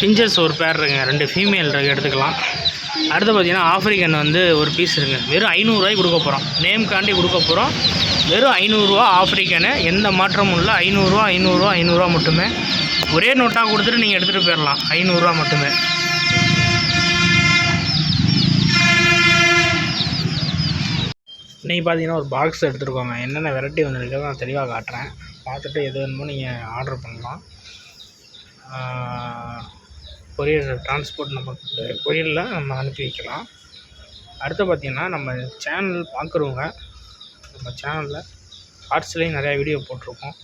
பிஞ்சர்ஸ் ஒரு பேர் இருக்குங்க, 2 ஃபீமேல் இருக்குது, எடுத்துக்கலாம். அடுத்து பார்த்தீங்கன்னா ஆஃப்ரிக்கன் வந்து ஒரு பீஸ் இருக்குங்க, வெறும் 500 கொடுக்க போகிறோம். நேம்காண்டி கொடுக்க போகிறோம். வெறும் 500 ஆஃப்ரிக்கனு, எந்த மாற்றமும் இல்லை. 500 மட்டுமே. ஒரே நோட்டாக கொடுத்துட்டு நீங்கள் எடுத்துகிட்டு போயிடலாம். 500 மட்டுமே. இன்றைக்கி பார்த்தீங்கன்னா ஒரு பாக்ஸ் எடுத்துருக்கோங்க. என்னென்ன வெரைட்டி வந்துருக்கிறத நான் தெளிவாக காட்டுறேன். பார்த்துட்டு எது வேணுமோ நீங்கள் ஆர்டர் பண்ணலாம். கொரியர் டிரான்ஸ்போர்ட் நமக்கு கொரியரில் நம்ம அனுப்பி வைக்கலாம். அடுத்து பார்த்திங்கன்னா நம்ம சேனல் பார்க்குறவங்க நம்ம சேனலில் ஷார்ட்ஸ்லேயும் நிறையா வீடியோ போட்டிருக்கோம்.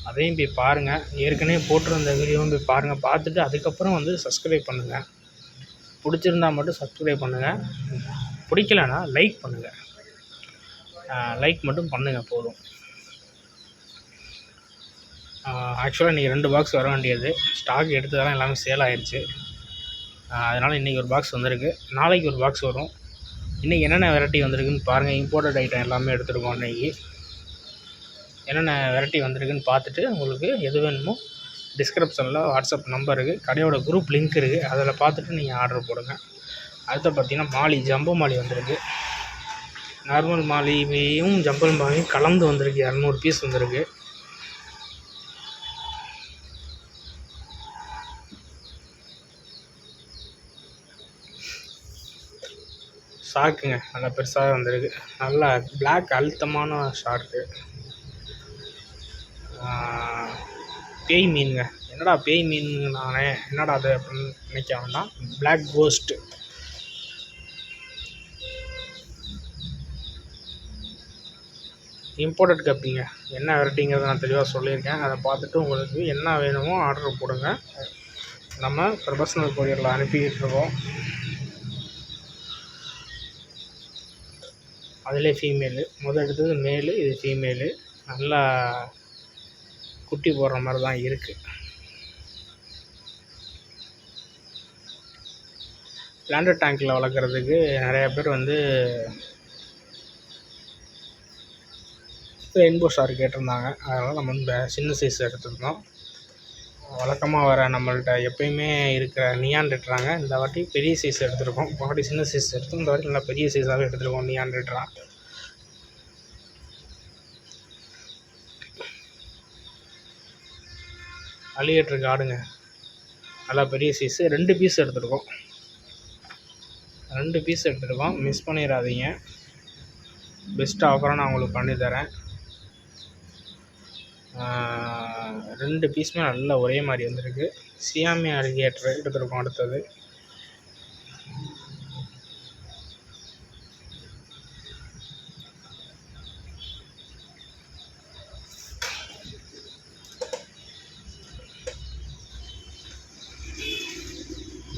அதையும் போய் பாருங்கள். ஏற்கனவே போட்டிருந்த வீடியோவும் போய் பாருங்கள். பார்த்துட்டு அதுக்கப்புறம் வந்து சப்ஸ்கிரைப் பண்ணுங்கள். பிடிச்சிருந்தால் மட்டும் சப்ஸ்கிரைப் பண்ணுங்கள். பிடிக்கலன்னா லைக் பண்ணுங்கள். லைக் மட்டும் பண்ணுங்கள் போதும். ஆக்சுவலாக இன்றைக்கி 2 பாக்ஸ் வர வேண்டியது, ஸ்டாக் எடுத்ததெல்லாம் எல்லாமே சேல் ஆகிடுச்சு. அதனால் இன்றைக்கி ஒரு பாக்ஸ் வந்திருக்கு, நாளைக்கு ஒரு பாக்ஸ் வரும். இன்றைக்கி என்னென்ன வெரைட்டி வந்திருக்குன்னு பாருங்கள். இம்போர்ட்டட் ஐட்டம் எல்லாமே எடுத்துருக்கோம். இன்றைக்கி என்னென்ன வெரைட்டி வந்திருக்குன்னு பார்த்துட்டு உங்களுக்கு எது வேணுமோ டிஸ்கிரிப்ஷனில் வாட்ஸ்அப் நம்பர் இருக்குது, கடையோட குரூப் லிங்க் இருக்குது, அதில் பார்த்துட்டு நீங்கள் ஆர்டர் போடுங்க. அடுத்து பார்த்திங்கன்னா மாலி, ஜம்போ மாலி வந்திருக்கு. நார்மல் மாலியும் ஜம்பல் மாலியும் கலந்து வந்திருக்கு. 200 பீஸ் வந்திருக்கு. ஷார்க்குங்க, நல்லா பெருசாக வந்திருக்கு. நல்லா பிளாக் அழுத்தமான ஷார்க்கு. பேய் மீனுங்க. என்னடா பேய் மீன் நானே என்னடா அது அப்படின்னு நினைக்க வேண்டாம். Black ghost. இம்போர்ட்டட் கப்பிங்க. என்ன வெரைட்டிங்கிறத நான் தெளிவாக சொல்லியிருக்கேன். அதை பார்த்துட்டு உங்களுக்கு என்ன வேணுமோ ஆர்டர் போடுங்க. நம்ம ப்ரொஃபஷனல் கொரியரில் அனுப்பிக்கிட்டு இருக்கோம். அதிலே ஃபீமேலு, எடுத்தது மேலு, இது ஃபீமேலு. நல்லா குட்டி போடுற மாதிரி தான் இருக்குது. பிளான்ட் டேங்க்கில் வளர்க்குறதுக்கு நிறையா பேர் வந்து ரெயின்போ ஷார்க் கேட்டிருந்தாங்க. அதனால் நம்ம வந்து சின்ன சைஸ் எடுத்துருந்தோம். வழக்கமாக வர நம்மள்கிட்ட எப்போயுமே இருக்கிற நியான் ரெட்ராங்க. இந்த வாட்டி பெரிய சைஸ் எடுத்துருக்கோம். வாட்டி சின்ன சைஸ் எடுத்தோம், இந்த வாட்டி நல்லா பெரிய சைஸாகவே எடுத்துருக்கோம். நியான் ரெட்ரா அலிகேட்டர் காடுங்க, நல்லா பெரிய சைஸு. 2 பீஸ் எடுத்துருக்கோம். 2 பீஸ் எடுத்துருக்கோம். மிஸ் பண்ணிடாதீங்க. பெஸ்ட் ஆஃபராக நான் உங்களுக்கு பண்ணித்தரேன். 2 பீஸுமே நல்லா ஒரே மாதிரி வந்திருக்கு. சியாமி அலிகேட்டர் எடுத்துருக்கோம். அடுத்தது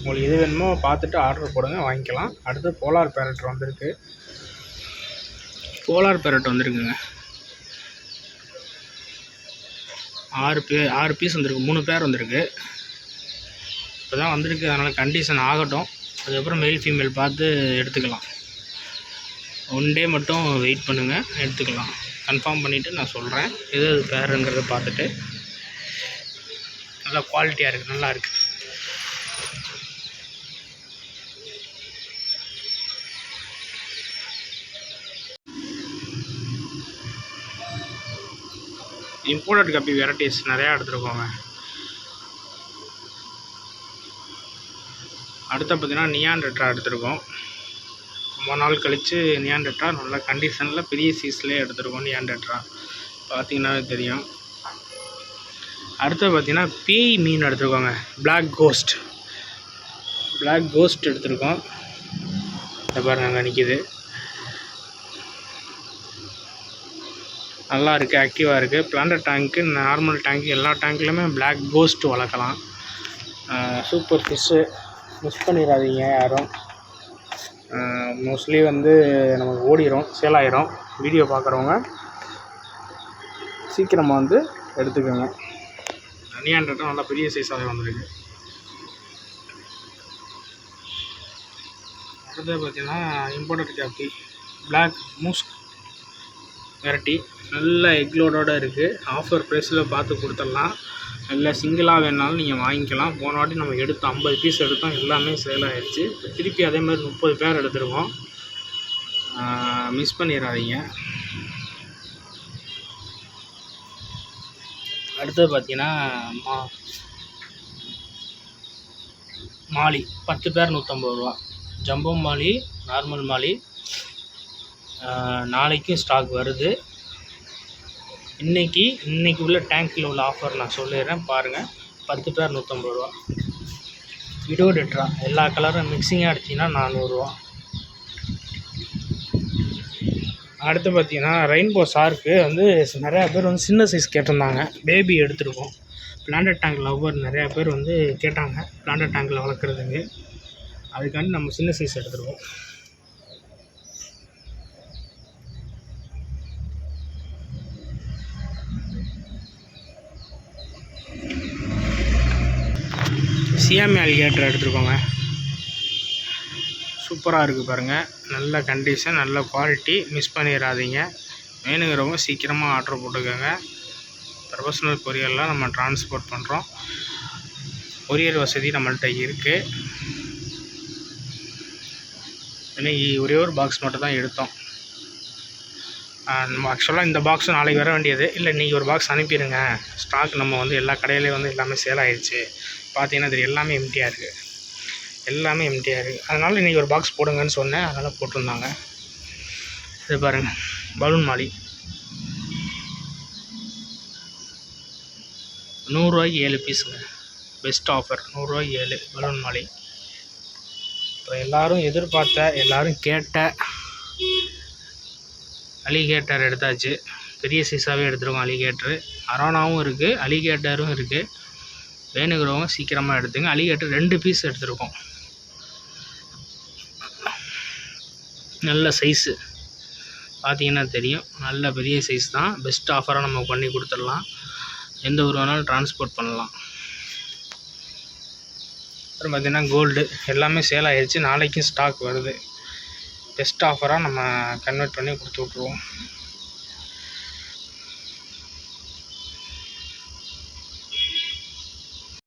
உங்களுக்கு எது வேணுமோ பார்த்துட்டு ஆர்டர் போடுங்க, வாங்கிக்கலாம். அடுத்து போலார் பேரட் வந்திருக்கு. போலார் பேரட் வந்திருக்குங்க. 6 பீஸ் வந்திருக்கு. 3 பேர் வந்திருக்கு. இப்போ தான் வந்திருக்கு, அதனால் கண்டிஷன் ஆகட்டும். அதுக்கப்புறம் மெயில் ஃபீமேல் பார்த்து எடுத்துக்கலாம். 1 டே மட்டும் வெயிட் பண்ணுங்கள், எடுத்துக்கலாம். கன்ஃபார்ம் பண்ணிவிட்டு நான் சொல்கிறேன் எது பேருங்கிறத பார்த்துட்டு. நல்லா குவாலிட்டியாக இருக்குது, நல்லா இருக்குது. இம்போர்ட்டட் கப்பி வெரைட்டிஸ் நிறையா எடுத்துருக்கோங்க. அடுத்து பார்த்திங்கன்னா நியான் ரெட்ரா எடுத்துருக்கோம். ரொம்ப நாள் கழித்து நியான் ரெட்ரா நல்ல கண்டிஷனில் பெரிய சைஸ்லேயே எடுத்துருக்கோம். நியான் ரெட்ரா பார்த்திங்கன்னாவே தெரியும். அடுத்து பார்த்திங்கன்னா பேய் மீன் எடுத்துருக்கோங்க. பிளாக் கோஸ்ட் எடுத்துருக்கோம். இதை பாருங்க, அங்கே நிற்கிது. நல்லா இருக்குது, ஆக்டிவாக இருக்குது. பிளான்ட் டேங்க்கு, நார்மல் டேங்க்கு, எல்லா டேங்க்லையுமே பிளாக் கோஸ்ட் வளர்க்கலாம். சூப்பர் ஃபிஷ்ஷு, மிஸ் பண்ணிடாதீங்க யாரும். மோஸ்ட்லி வந்து நமக்கு ஓடிடும், சேல் ஆகிரும். வீடியோ பார்க்குறவங்க சீக்கிரமாக வந்து எடுத்துக்கோங்க. நியான் நல்லா பெரிய சைஸாகவே வந்திருக்கு. அடுத்தது பார்த்திங்கன்னா இம்போர்ட்டட் காப்பி பிளாக் மூஸ்க் வெரைட்டி. நல்ல எக்லோடோடு இருக்குது. ஆஃபர் ப்ரைஸில் பார்த்து கொடுத்துடலாம். இல்லை சிங்கிளாக வேணாலும் நீங்கள் வாங்கிக்கலாம். போன வாட்டி நம்ம எடுத்தோம் 50 பீஸ் எடுத்தோம், எல்லாமே சேல் ஆகிடுச்சு. திருப்பி அதே மாதிரி 30 பேர் எடுத்துருக்கோம். மிஸ் பண்ணிடாதீங்க. அடுத்தது பார்த்தீங்கன்னா மாலி 10 பேர் 150 ரூபா. ஜம்போ மாலி, நார்மல் மாலி நாளைக்கும் ஸ்டாக் வருது. இன்றைக்கி உள்ள டேங்க்கில் உள்ள ஆஃபர் நான் சொல்லிடுறேன் பாருங்கள். 10 பேர் 150 ரூபா. இடோடெட்ரா எல்லா கலரும் மிக்சிங்காக அடிச்சிங்கன்னா 400 ரூபா. அடுத்து பார்த்தீங்கன்னா ரெயின்போ ஷார்க்கு வந்து நிறையா பேர் வந்து சின்ன சைஸ் கேட்டிருந்தாங்க. பேபி எடுத்துருக்கோம். பிளான்டட் டேங்க் லவ்வர் நிறையா பேர் வந்து கேட்டாங்க பிளான்டட் டேங்கில் வளர்க்குறதுக்கு. அதுக்காண்டி நம்ம சின்ன சைஸ் எடுத்துருக்கோம். சியாமி அலிகேட்டர் எடுத்துருக்கோங்க. சூப்பராக இருக்குது பாருங்கள். நல்ல கண்டிஷன், நல்ல குவாலிட்டி. மிஸ் பண்ணிடாதீங்க. வேணுங்கிறவங்க சீக்கிரமாக ஆர்டர் போட்டுக்கோங்க. ப்ரொஃபஷ்னல் கொரியர்லாம் நம்ம ட்ரான்ஸ்போர்ட் பண்ணுறோம். கொரியர் வசதி நம்மள்கிட்ட இருக்குது. இன்னைக்கு ஒரே ஒரு பாக்ஸ் மட்டும் தான் எடுத்தோம். நம்ம ஆக்சுவலாக இந்த பாக்ஸும் நாளைக்கு வர வேண்டியது. இல்லை இன்றைக்கி ஒரு பாக்ஸ் அனுப்பிடுங்க. ஸ்டாக் நம்ம வந்து எல்லா கடையிலையும் வந்து எல்லாமே சேல் ஆகிடுச்சு. பார்த்தீங்கன்னா இது எல்லாமே எம்டியாக இருக்குது. அதனால் இன்றைக்கி ஒரு பாக்ஸ் போடுங்கன்னு சொன்னேன். அதனால் போட்டிருந்தாங்க. இது பாருங்கள், பலூன் மாலி 100 ரூபாய்க்கு 7 பீஸுங்க. பெஸ்ட் ஆஃபர், 100 ரூபாய்க்கு 7 பலூன் மாலி. இப்போ எல்லோரும் எதிர்பார்த்த, எல்லோரும் கேட்ட அலிகேட்டர் எடுத்தாச்சு. பெரிய சைஸாகவே எடுத்துருக்கோம். அலிகேட்டரு அரோனாவும் இருக்குது, அலிகேட்டரும் இருக்குது. வேணுங்கிறவங்க சீக்கிரமாக எடுத்துங்க. அலிகேட்டர் 2 பீஸ் எடுத்துருக்கோம். நல்ல சைஸு பார்த்தீங்கன்னா தெரியும். நல்ல பெரிய சைஸ் தான். பெஸ்ட் ஆஃபராக நம்ம பண்ணி கொடுத்துடலாம். எந்த ஊர் வேணாலும் ட்ரான்ஸ்போர்ட் பண்ணலாம். அப்புறம் பார்த்திங்கன்னா கோல்டு எல்லாமே சேல் ஆகிடுச்சு. நாளைக்கும் ஸ்டாக் வருது. பெஸ்ட் ஆஃபராக நம்ம கன்வெர்ட் பண்ணி கொடுத்து விட்ருவோம்.